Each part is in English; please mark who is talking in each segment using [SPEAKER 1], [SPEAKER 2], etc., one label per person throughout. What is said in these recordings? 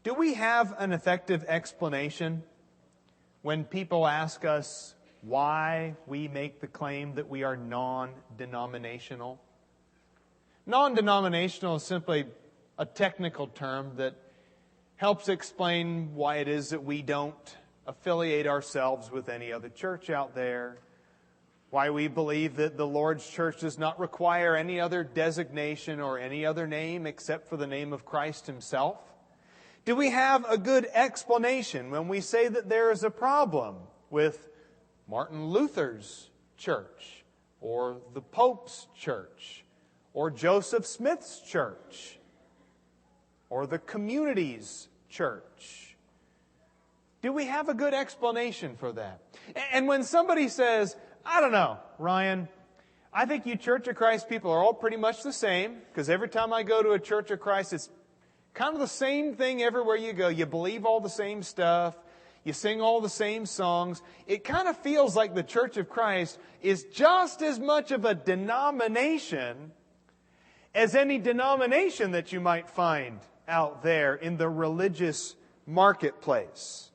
[SPEAKER 1] Do we have an effective explanation when people ask us why we make the claim that we are non-denominational? Non-denominational is simply a technical term that helps explain why it is that we don't affiliate ourselves with any other church out there, why we believe that the Lord's church does not require any other designation or any other name except for the name of Christ Himself. Do we have a good explanation when we say that there is a problem with Martin Luther's church, or the Pope's church, or Joseph Smith's church, or the community's church? Do we have a good explanation for that? And when somebody says, I don't know, Ryan, I think you Church of Christ people are all pretty much the same, because every time I go to a Church of Christ, it's kind of the same thing everywhere you go. You believe all the same stuff. You sing all the same songs. It kind of feels like the Church of Christ is just as much of a denomination as any denomination that you might find out there in the religious marketplace.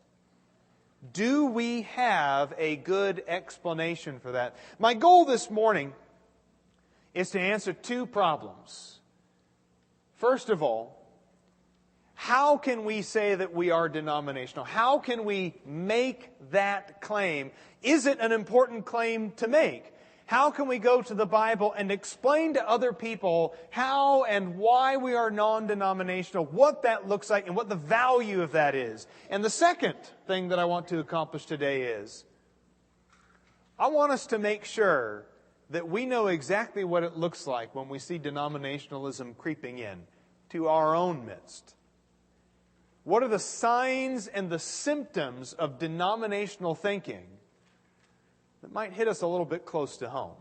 [SPEAKER 1] Do we have a good explanation for that? My goal this morning is to answer two problems. First of all, how can we say that we are denominational? How can we make that claim? Is it an important claim to make? How can we go to the Bible and explain to other people how and why we are non-denominational, what that looks like, and what the value of that is? And the second thing that I want to accomplish today is, I want us to make sure that we know exactly what it looks like when we see denominationalism creeping in to our own midst. What are the signs and the symptoms of denominational thinking that might hit us a little bit close to home?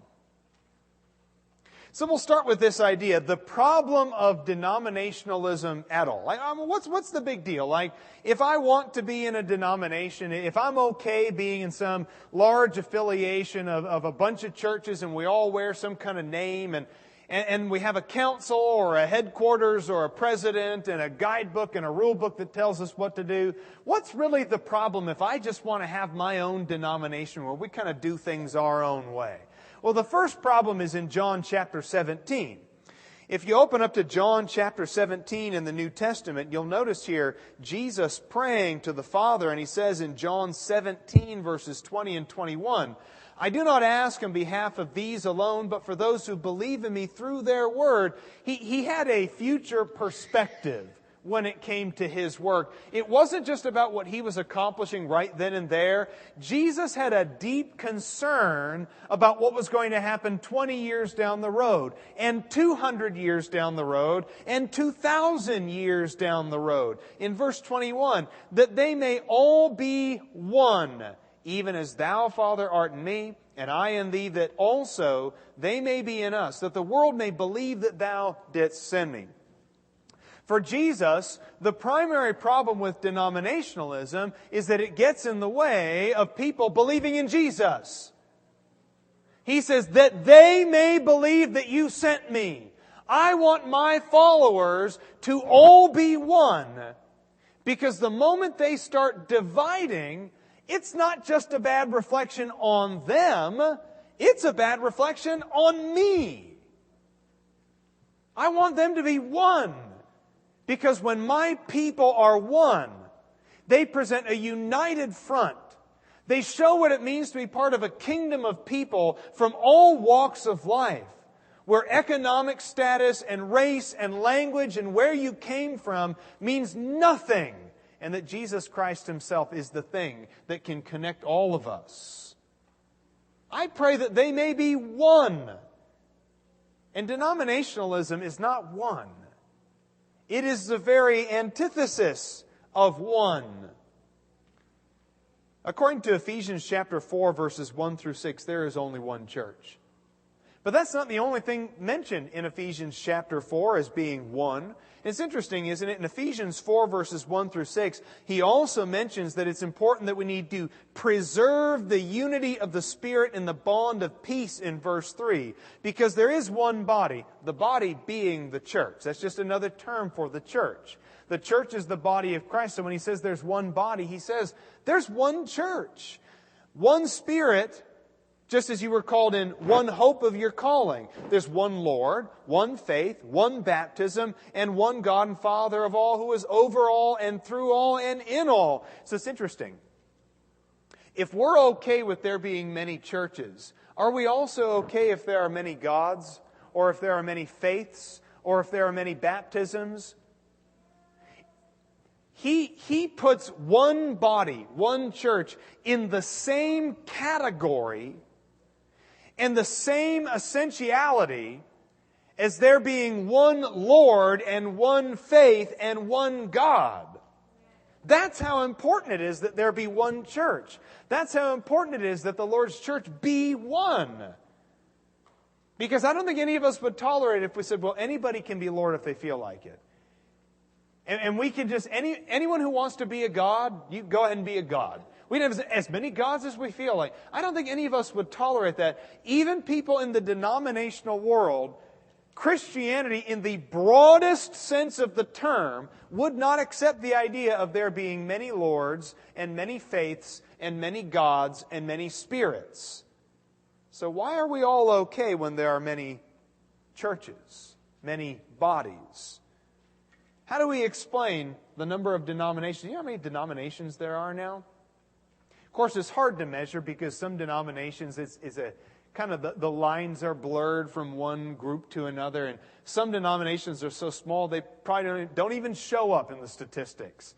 [SPEAKER 1] So we'll start with this idea, the problem of denominationalism at all. What's the big deal? Like, if I want to be in a denomination, if I'm okay being in some large affiliation of a bunch of churches and we all wear some kind of name and we have a council or a headquarters or a president and a guidebook and a rule book that tells us what to do. What's really the problem if I just want to have my own denomination where we kind of do things our own way? Well, the first problem is in John chapter 17. If you open up to John chapter 17 in the New Testament, you'll notice here Jesus praying to the Father, and He says in John 17 verses 20 and 21, I do not ask on behalf of these alone, but for those who believe in me through their word. He had a future perspective when it came to His work. It wasn't just about what He was accomplishing right then and there. Jesus had a deep concern about what was going to happen 20 years down the road, and 200 years down the road, and 2,000 years down the road. In verse 21, that they may all be one, even as Thou, Father, art in me, and I in Thee, that also they may be in us, that the world may believe that Thou didst send me. For Jesus, the primary problem with denominationalism is that it gets in the way of people believing in Jesus. He says, that they may believe that You sent me. I want my followers to all be one. Because the moment they start dividing, it's not just a bad reflection on them, it's a bad reflection on me. I want them to be one. Because when my people are one, they present a united front. They show what it means to be part of a kingdom of people from all walks of life, where economic status and race and language and where you came from means nothing, and that Jesus Christ Himself is the thing that can connect all of us. I pray that they may be one. And denominationalism is not one. It is the very antithesis of one. According to Ephesians chapter 4, verses 1 through 6, there is only one church. But that's not the only thing mentioned in Ephesians chapter 4 as being one. It's interesting, isn't it? In Ephesians 4 verses 1 through 6, he also mentions that it's important that we need to preserve the unity of the Spirit in the bond of peace in verse 3. Because there is one body, the body being the church. That's just another term for the church. The church is the body of Christ. So when he says there's one body, he says there's one church, one Spirit, just as you were called in one hope of your calling. There's one Lord, one faith, one baptism, and one God and Father of all, who is over all and through all and in all. So it's interesting. If we're okay with there being many churches, are we also okay if there are many gods, or if there are many faiths, or if there are many baptisms? He puts one body, one church, in the same category and the same essentiality as there being one Lord and one faith and one God. That's how important it is that there be one church. That's how important it is that the Lord's church be one. Because I don't think any of us would tolerate it if we said, well, anybody can be Lord if they feel like it. And we can just, anyone who wants to be a God, you go ahead and be a God. We can have as many gods as we feel like. I don't think any of us would tolerate that. Even people in the denominational world, Christianity in the broadest sense of the term would not accept the idea of there being many lords and many faiths and many gods and many spirits. So why are we all okay when there are many churches, many bodies? How do we explain the number of denominations? You know how many denominations there are now? Of course, it's hard to measure because some denominations is a kind of the lines are blurred from one group to another, and some denominations are so small they probably don't even show up in the statistics.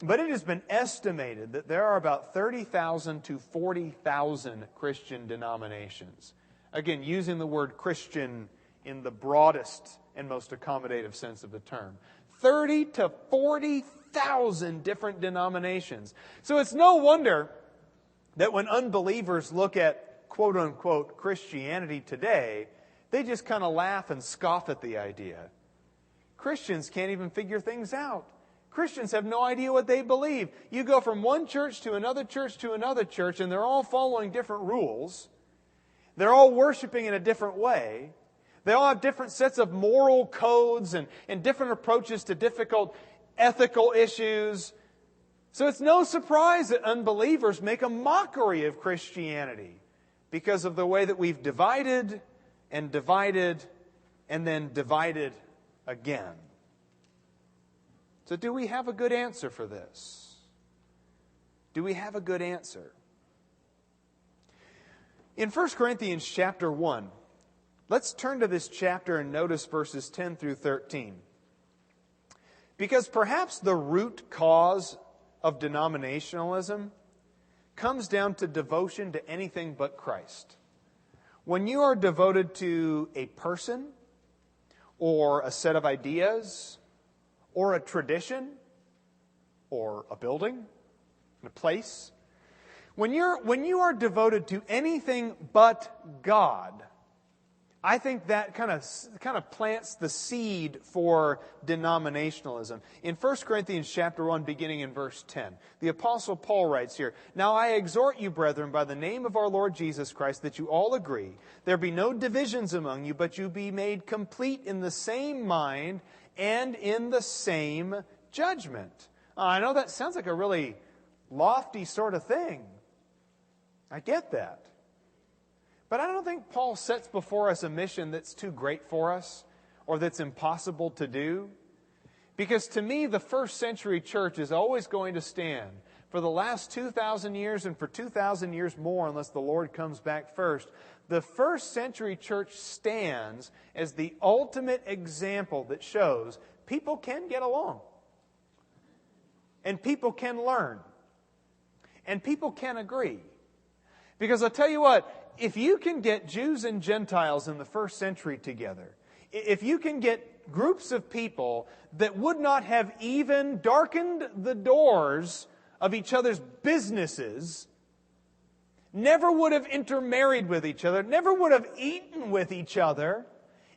[SPEAKER 1] But it has been estimated that there are about 30,000 to 40,000 Christian denominations. Again, using the word Christian in the broadest and most accommodative sense of the term. 30 to 40,000 different denominations. So it's no wonder that when unbelievers look at quote-unquote Christianity today, they just kind of laugh and scoff at the idea. Christians can't even figure things out. Christians have no idea what they believe. You go from one church to another church to another church, and they're all following different rules. They're all worshiping in a different way. They all have different sets of moral codes and different approaches to difficult ethical issues. So it's no surprise that unbelievers make a mockery of Christianity because of the way that we've divided and then divided again. So do we have a good answer for this? Do we have a good answer? In 1 Corinthians chapter 1, let's turn to this chapter and notice verses 10 through 13. Because perhaps the root cause of denominationalism comes down to devotion to anything but Christ. When you are devoted to a person or a set of ideas or a tradition or a building, a place, when you are devoted to anything but God, I think that kind of plants the seed for denominationalism. In 1 Corinthians chapter 1, beginning in verse 10, the Apostle Paul writes here, "Now I exhort you, brethren, by the name of our Lord Jesus Christ, that you all agree. There be no divisions among you, but you be made complete in the same mind and in the same judgment." I know that sounds like a really lofty sort of thing. I get that. But I don't think Paul sets before us a mission that's too great for us or that's impossible to do. Because to me, the first century church is always going to stand for the last 2,000 years and for 2,000 years more unless the Lord comes back first. The first century church stands as the ultimate example that shows people can get along. And people can learn. And people can agree. Because I'll tell you what, if you can get Jews and Gentiles in the first century together, if you can get groups of people that would not have even darkened the doors of each other's businesses, never would have intermarried with each other, never would have eaten with each other,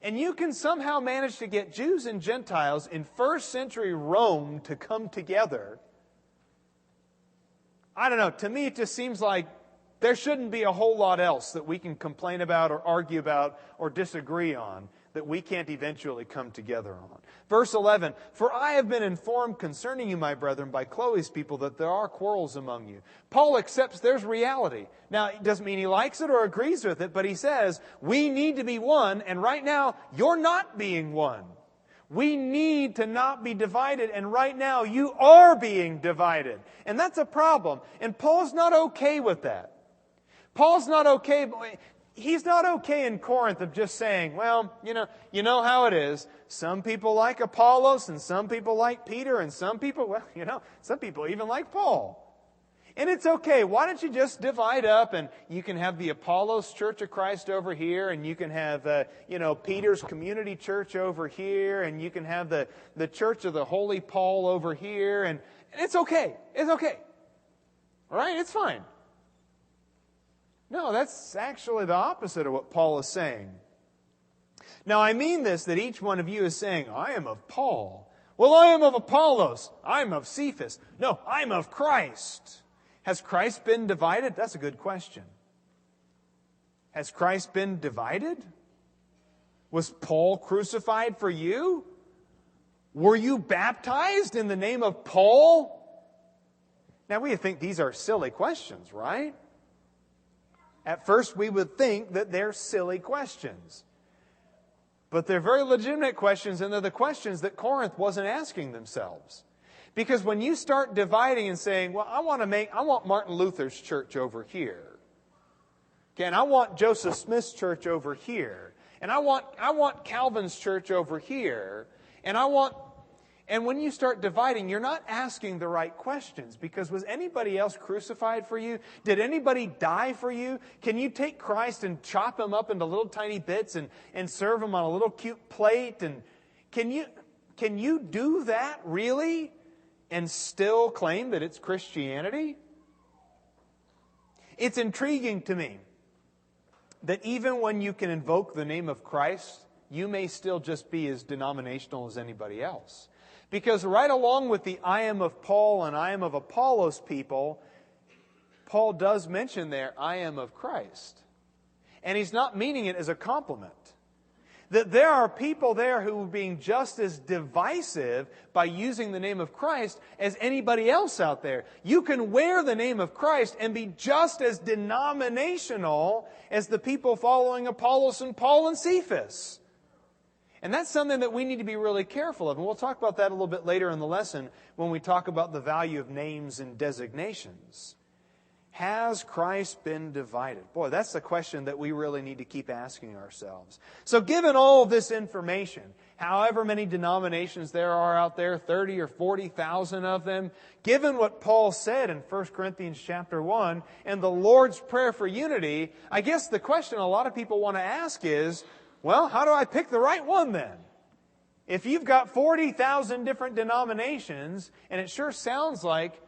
[SPEAKER 1] and you can somehow manage to get Jews and Gentiles in first century Rome to come together. I don't know, to me it just seems like there shouldn't be a whole lot else that we can complain about or argue about or disagree on that we can't eventually come together on. Verse 11, "For I have been informed concerning you, my brethren, by Chloe's people, that there are quarrels among you." Paul accepts there's reality. Now, it doesn't mean he likes it or agrees with it, but he says, we need to be one, and right now, you're not being one. We need to not be divided, and right now, you are being divided. And that's a problem. And Paul's not okay with that. Paul's not okay. He's not okay in Corinth of just saying, well, you know how it is. Some people like Apollos, and some people like Peter, and some people even like Paul. And it's okay. Why don't you just divide up, and you can have the Apollos Church of Christ over here, and you can have, Peter's Community Church over here, and you can have the Church of the Holy Paul over here, and it's okay. It's okay. All right? It's fine. No, that's actually the opposite of what Paul is saying. Now, I mean this, that each one of you is saying, I am of Paul. Well, I am of Apollos. I'm of Cephas. No, I'm of Christ. Has Christ been divided? That's a good question. Has Christ been divided? Was Paul crucified for you? Were you baptized in the name of Paul? Now, we think these are silly questions, right? At first, we would think that they're silly questions. But they're very legitimate questions, and they're the questions that Corinth wasn't asking themselves. Because when you start dividing and saying, well, I want Martin Luther's church over here. Okay, and I want Joseph Smith's church over here. And I want Calvin's church over here. And when you start dividing, you're not asking the right questions. Because was anybody else crucified for you? Did anybody die for you? Can you take Christ and chop him up into little tiny bits and serve him on a little cute plate? And can you do that really and still claim that it's Christianity? It's intriguing to me that even when you can invoke the name of Christ, you may still just be as denominational as anybody else. Because right along with the I am of Paul and I am of Apollos people, Paul does mention there, I am of Christ. And he's not meaning it as a compliment. That there are people there who are being just as divisive by using the name of Christ as anybody else out there. You can wear the name of Christ and be just as denominational as the people following Apollos and Paul and Cephas. And that's something that we need to be really careful of. And we'll talk about that a little bit later in the lesson when we talk about the value of names and designations. Has Christ been divided? Boy, that's the question that we really need to keep asking ourselves. So given all of this information, however many denominations there are out there, 30 or 40,000 of them, given what Paul said in 1 Corinthians chapter 1 and the Lord's Prayer for unity, I guess the question a lot of people want to ask is, well, how do I pick the right one then? If you've got 40,000 different denominations, and it sure sounds like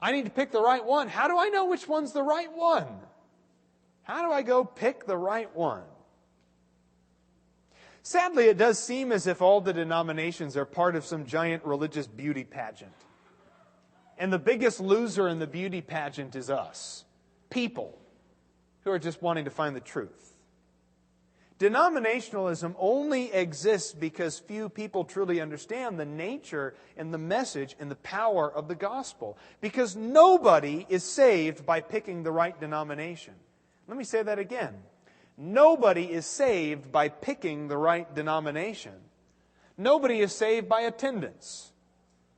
[SPEAKER 1] I need to pick the right one, how do I know which one's the right one? How do I go pick the right one? Sadly, it does seem as if all the denominations are part of some giant religious beauty pageant. And the biggest loser in the beauty pageant is us, people who are just wanting to find the truth. Denominationalism only exists because few people truly understand the nature and the message and the power of the gospel. Because nobody is saved by picking the right denomination. Let me say that again. Nobody is saved by picking the right denomination. Nobody is saved by attendance.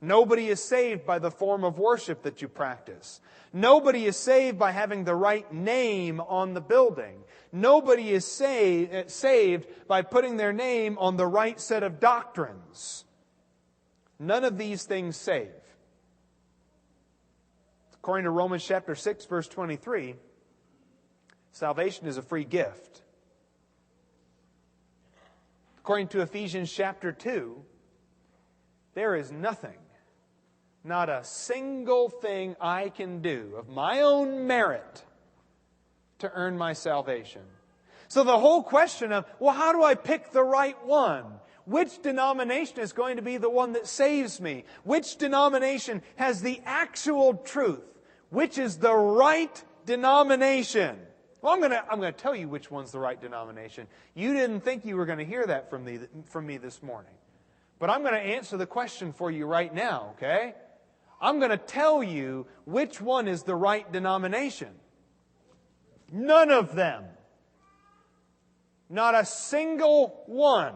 [SPEAKER 1] Nobody is saved by the form of worship that you practice. Nobody is saved by having the right name on the building. Nobody is saved by putting their name on the right set of doctrines. None of these things save. According to Romans chapter 6, verse 23, salvation is a free gift. According to Ephesians chapter 2, there is nothing, not a single thing I can do of my own merit to earn my salvation. So the whole question of, well, how do I pick the right one? Which denomination is going to be the one that saves me? Which denomination has the actual truth? Which is the right denomination? Well, I'm going to tell you which one's the right denomination. You didn't think you were going to hear that from me this morning. But I'm going to answer the question for you right now, okay? I'm going to tell you which one is the right denomination. None of them. Not a single one.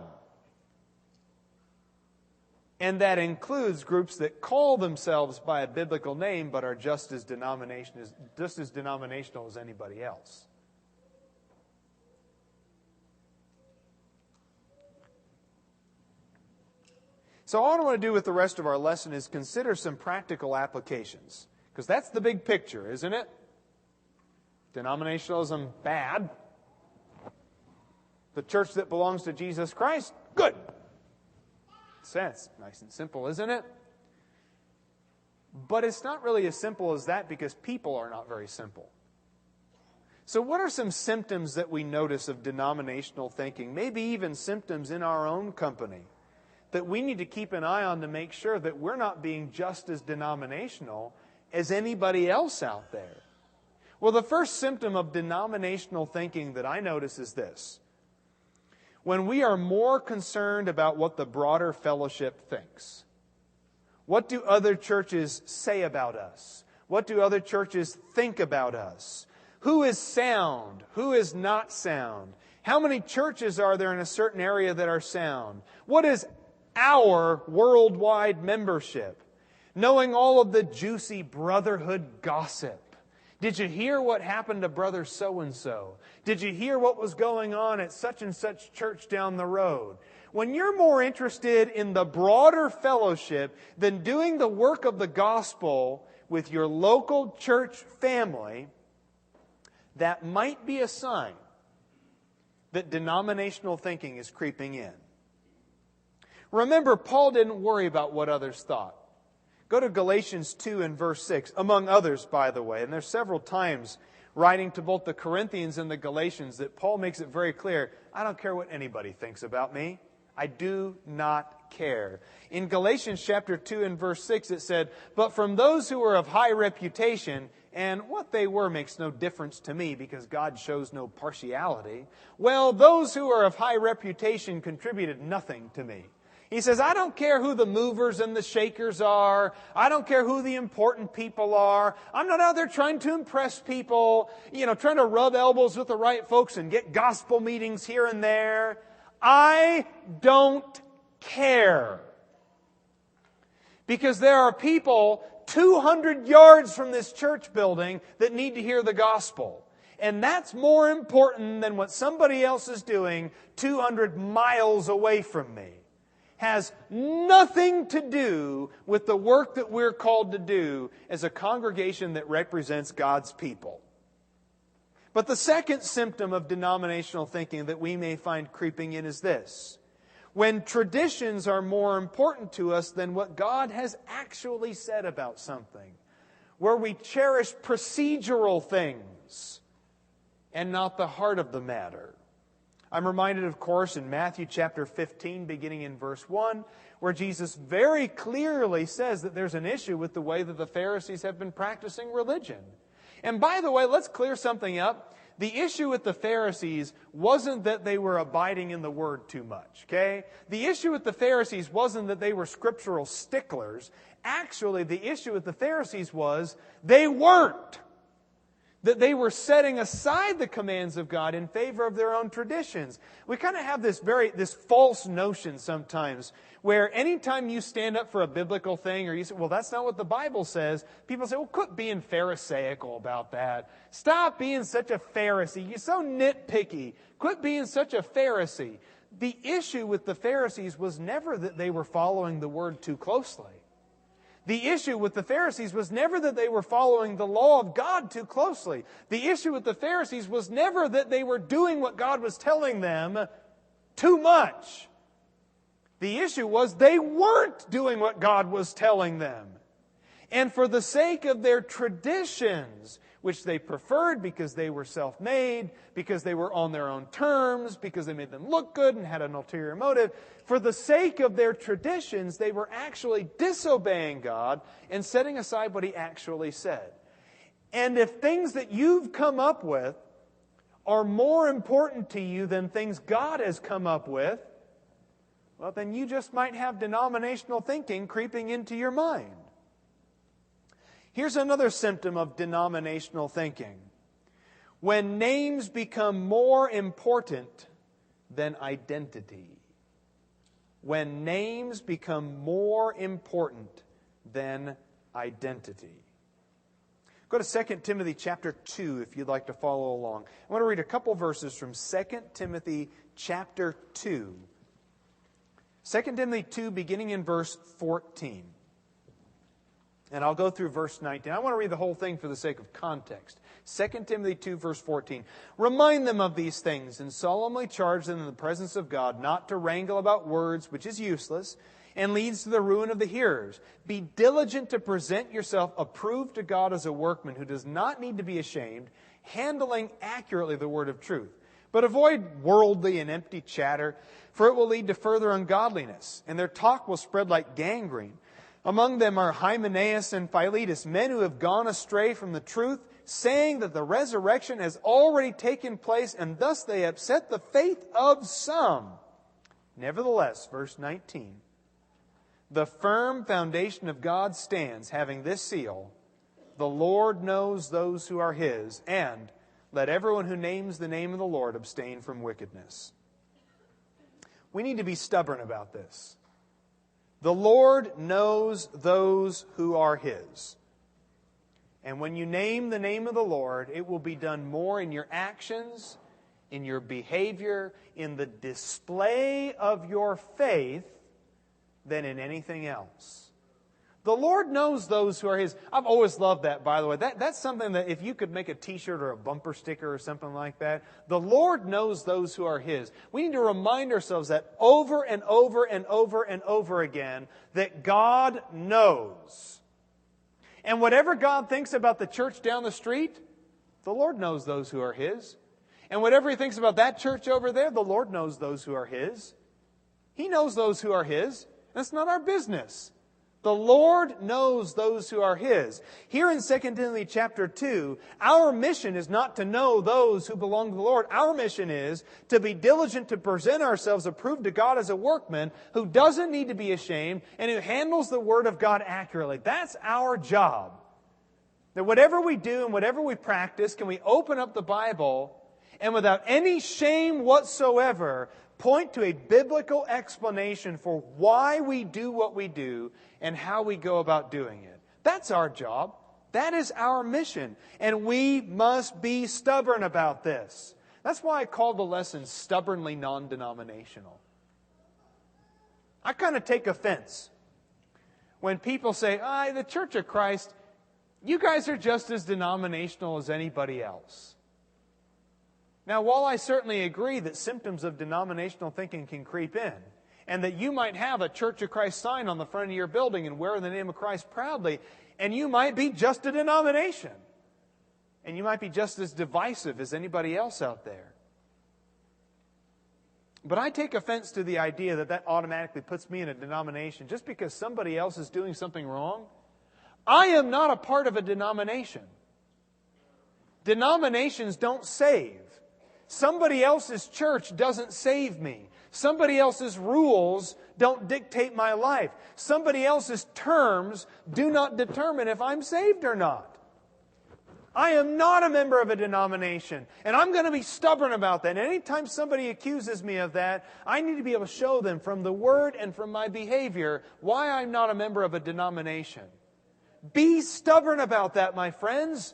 [SPEAKER 1] And that includes groups that call themselves by a biblical name but are just as denominational as anybody else. So all I want to do with the rest of our lesson is consider some practical applications. Because that's the big picture, isn't it? Denominationalism, bad. The church that belongs to Jesus Christ, good. Sense, nice and simple, isn't it? But it's not really as simple as that because people are not very simple. So what are some symptoms that we notice of denominational thinking? Maybe even symptoms in our own company that we need to keep an eye on to make sure that we're not being just as denominational as anybody else out there. Well, the first symptom of denominational thinking that I notice is this. When we are more concerned about what the broader fellowship thinks. What do other churches say about us? What do other churches think about us? Who is sound? Who is not sound? How many churches are there in a certain area that are sound? What is our worldwide membership? Knowing all of the juicy brotherhood gossip. Did you hear what happened to brother so-and-so? Did you hear what was going on at such and such church down the road? When you're more interested in the broader fellowship than doing the work of the gospel with your local church family, that might be a sign that denominational thinking is creeping in. Remember, Paul didn't worry about what others thought. Go to Galatians 2 and verse 6, among others, by the way. And there's several times writing to both the Corinthians and the Galatians that Paul makes it very clear, I don't care what anybody thinks about me. I do not care. In Galatians chapter 2 and verse 6 it said, but from those who are of high reputation, and what they were makes no difference to me because God shows no partiality. Well, those who are of high reputation contributed nothing to me. He says, I don't care who the movers and the shakers are. I don't care who the important people are. I'm not out there trying to impress people, trying to rub elbows with the right folks and get gospel meetings here and there. I don't care. Because there are people 200 yards from this church building that need to hear the gospel. And that's more important than what somebody else is doing 200 miles away from me. Has nothing to do with the work that we're called to do as a congregation that represents God's people. But the second symptom of denominational thinking that we may find creeping in is this. When traditions are more important to us than what God has actually said about something. Where we cherish procedural things and not the heart of the matter. I'm reminded, of course, in Matthew chapter 15, beginning in verse 1, where Jesus very clearly says that there's an issue with the way that the Pharisees have been practicing religion. And by the way, let's clear something up. The issue with the Pharisees wasn't that they were abiding in the Word too much, okay? The issue with the Pharisees wasn't that they were scriptural sticklers. Actually, the issue with the Pharisees was they weren't. That they were setting aside the commands of God in favor of their own traditions. We kind of have this false notion sometimes where anytime you stand up for a biblical thing or you say, well, that's not what the Bible says, people say, well, quit being pharisaical about that. Stop being such a Pharisee. You're so nitpicky. Quit being such a Pharisee. The issue with the Pharisees was never that they were following the Word too closely. The issue with the Pharisees was never that they were following the law of God too closely. The issue with the Pharisees was never that they were doing what God was telling them too much. The issue was they weren't doing what God was telling them. And for the sake of their traditions, which they preferred because they were self-made, because they were on their own terms, because they made them look good and had an ulterior motive. For the sake of their traditions, they were actually disobeying God and setting aside what He actually said. And if things that you've come up with are more important to you than things God has come up with, well, then you just might have denominational thinking creeping into your mind. Here's another symptom of denominational thinking. When names become more important than identity. When names become more important than identity. Go to 2 Timothy chapter 2 if you'd like to follow along. I want to read a couple verses from 2 Timothy chapter 2. 2 Timothy 2 beginning in verse 14. And I'll go through verse 19. I want to read the whole thing for the sake of context. 2 Timothy 2 verse 14. Remind them of these things and solemnly charge them in the presence of God not to wrangle about words, which is useless, and leads to the ruin of the hearers. Be diligent to present yourself approved to God as a workman who does not need to be ashamed, handling accurately the word of truth. But avoid worldly and empty chatter, for it will lead to further ungodliness, and their talk will spread like gangrene. Among them are Hymenaeus and Philetus, men who have gone astray from the truth, saying that the resurrection has already taken place, and thus they upset the faith of some. Nevertheless, verse 19, the firm foundation of God stands, having this seal, the Lord knows those who are His, and let everyone who names the name of the Lord abstain from wickedness. We need to be stubborn about this. The Lord knows those who are His. And when you name the name of the Lord, it will be done more in your actions, in your behavior, in the display of your faith than in anything else. The Lord knows those who are His. I've always loved that, by the way. That's something that if you could make a t-shirt or a bumper sticker or something like that, the Lord knows those who are His. We need to remind ourselves that over and over and over and over again, that God knows. And whatever God thinks about the church down the street, the Lord knows those who are His. And whatever He thinks about that church over there, the Lord knows those who are His. He knows those who are His. That's not our business. The Lord knows those who are His. Here in 2 Timothy chapter 2, our mission is not to know those who belong to the Lord. Our mission is to be diligent to present ourselves approved to God as a workman who doesn't need to be ashamed and who handles the Word of God accurately. That's our job. That whatever we do and whatever we practice, can we open up the Bible and without any shame whatsoever point to a biblical explanation for why we do what we do and how we go about doing it. That's our job. That is our mission. And we must be stubborn about this. That's why I called the lesson stubbornly non-denominational. I kind of take offense when people say, the Church of Christ, you guys are just as denominational as anybody else. Now, while I certainly agree that symptoms of denominational thinking can creep in, and that you might have a Church of Christ sign on the front of your building and wear the name of Christ proudly, and you might be just a denomination, and you might be just as divisive as anybody else out there. But I take offense to the idea that that automatically puts me in a denomination just because somebody else is doing something wrong. I am not a part of a denomination. Denominations don't save. Somebody else's church doesn't save me. Somebody else's rules don't dictate my life. Somebody else's terms do not determine if I'm saved or not. I am not a member of a denomination, and I'm going to be stubborn about that. And anytime somebody accuses me of that, I need to be able to show them from the Word and from my behavior why I'm not a member of a denomination. Be stubborn about that, my friends.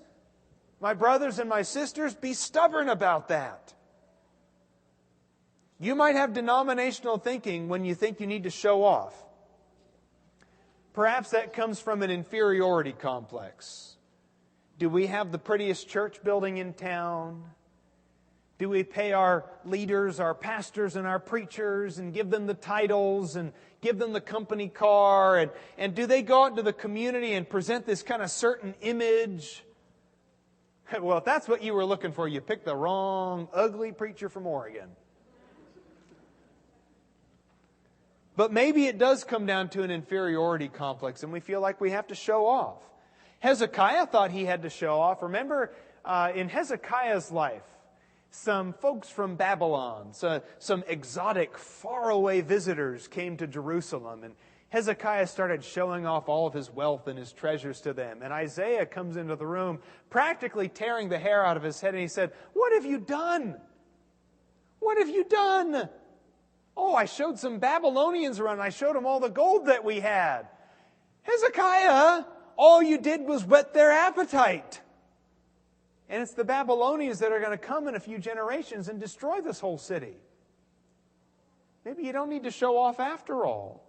[SPEAKER 1] My brothers and my sisters, be stubborn about that. You might have denominational thinking when you think you need to show off. Perhaps that comes from an inferiority complex. Do we have the prettiest church building in town? Do we pay our leaders, our pastors, and our preachers and give them the titles and give them the company car? And do they go out into the community and present this kind of certain image? Well, if that's what you were looking for, you picked the wrong ugly preacher from Oregon. But maybe it does come down to an inferiority complex, and we feel like we have to show off. Hezekiah thought he had to show off. Remember, in Hezekiah's life, some folks from Babylon, some exotic, faraway visitors came to Jerusalem, and Hezekiah started showing off all of his wealth and his treasures to them. And Isaiah comes into the room, practically tearing the hair out of his head, and he said, "What have you done? What have you done? Oh, I showed some Babylonians around, and I showed them all the gold that we had. Hezekiah, all you did was whet their appetite. And it's the Babylonians that are going to come in a few generations and destroy this whole city. Maybe you don't need to show off after all."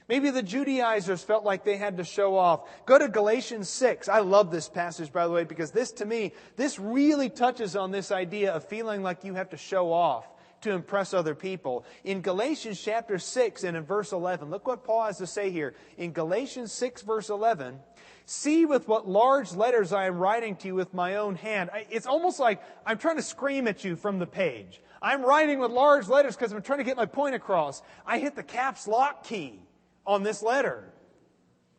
[SPEAKER 1] Maybe the Judaizers felt like they had to show off. Go to Galatians 6. I love this passage, by the way, because this, to me, this really touches on this idea of feeling like you have to show off to impress other people. In Galatians chapter 6 and in verse 11, look what Paul has to say here. In Galatians 6 verse 11, "See with what large letters I am writing to you with my own hand." It's almost like I'm trying to scream at you from the page. I'm writing with large letters because I'm trying to get my point across. I hit the caps lock key on this letter.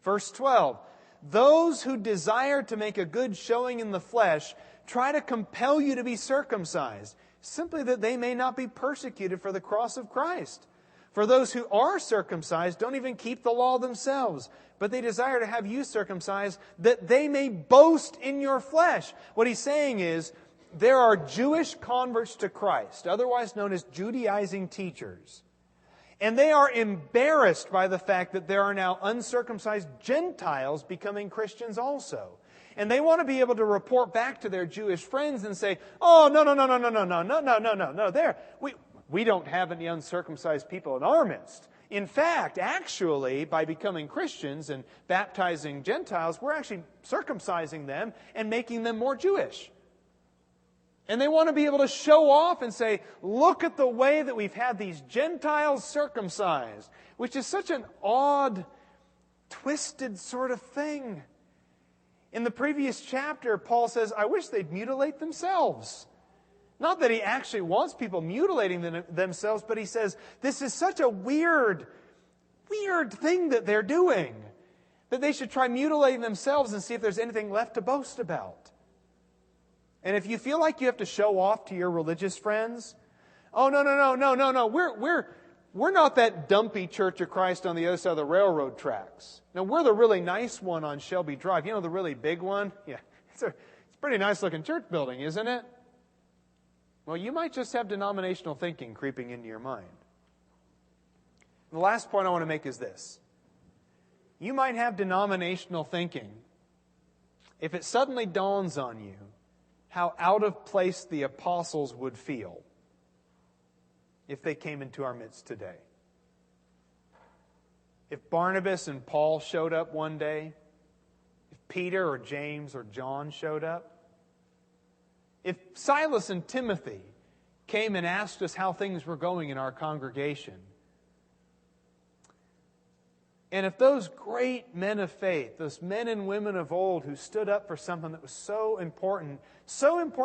[SPEAKER 1] Verse 12, "Those who desire to make a good showing in the flesh try to compel you to be circumcised, simply that they may not be persecuted for the cross of Christ. For those who are circumcised don't even keep the law themselves, but they desire to have you circumcised, that they may boast in your flesh." What he's saying is, there are Jewish converts to Christ, otherwise known as Judaizing teachers. And they are embarrassed by the fact that there are now uncircumcised Gentiles becoming Christians also. And they want to be able to report back to their Jewish friends and say, "Oh, no. We don't have any uncircumcised people in our midst. In fact, actually, by becoming Christians and baptizing Gentiles, we're actually circumcising them and making them more Jewish." And they want to be able to show off and say, "Look at the way that we've had these Gentiles circumcised," which is such an odd, twisted sort of thing. In the previous chapter, Paul says, "I wish they'd mutilate themselves." Not that he actually wants people mutilating themselves, but he says, this is such a weird thing that they're doing, that they should try mutilating themselves and see if there's anything left to boast about. And if you feel like you have to show off to your religious friends, "Oh, no. We're not that dumpy Church of Christ on the other side of the railroad tracks. No, we're the really nice one on Shelby Drive. You know, the really big one? Yeah, it's a pretty nice looking church building, isn't it?" Well, you might just have denominational thinking creeping into your mind. And the last point I want to make is this. You might have denominational thinking if it suddenly dawns on you how out of place the apostles would feel if they came into our midst today. If Barnabas and Paul showed up one day, if Peter or James or John showed up, if Silas and Timothy came and asked us how things were going in our congregation, and if those great men of faith, those men and women of old who stood up for something that was so important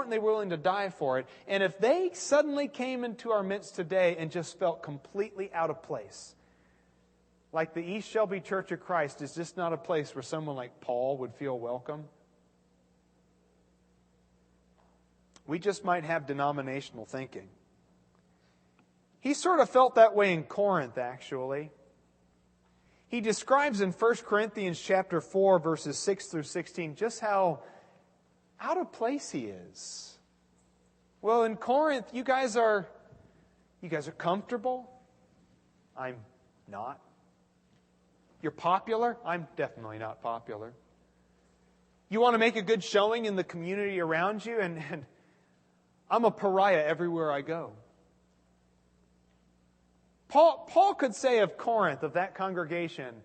[SPEAKER 1] they were willing to die for it, and if they suddenly came into our midst today and just felt completely out of place, like the East Shelby Church of Christ is just not a place where someone like Paul would feel welcome, we just might have denominational thinking. He sort of felt that way in Corinth, actually. He describes in 1 Corinthians chapter 4, verses 6 through 16, just how out of place he is. Well, in Corinth, you guys are comfortable. I'm not. You're popular. I'm definitely not popular. You want to make a good showing in the community around you, and I'm a pariah everywhere I go. Paul could say of Corinth, of that congregation,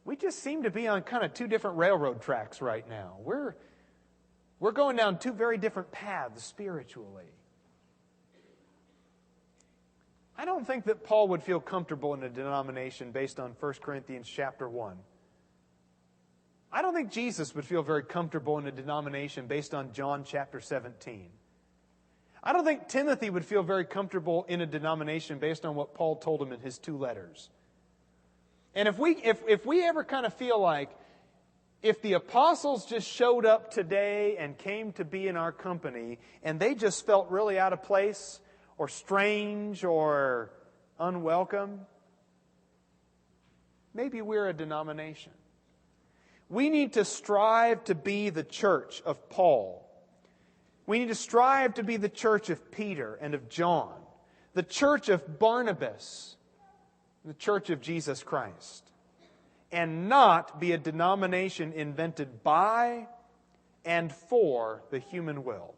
[SPEAKER 1] we just seem to be on kind of two different railroad tracks right now. We're going down two very different paths spiritually. I don't think that Paul would feel comfortable in a denomination based on 1 Corinthians chapter 1. I don't think Jesus would feel very comfortable in a denomination based on John chapter 17. I don't think Timothy would feel very comfortable in a denomination based on what Paul told him in his 2 letters. And if we ever kind of feel like if the apostles just showed up today and came to be in our company and they just felt really out of place or strange or unwelcome, maybe we're a denomination. We need to strive to be the church of Paul. We need to strive to be the church of Peter and of John, the church of Barnabas, the church of Jesus Christ, and not be a denomination invented by and for the human will.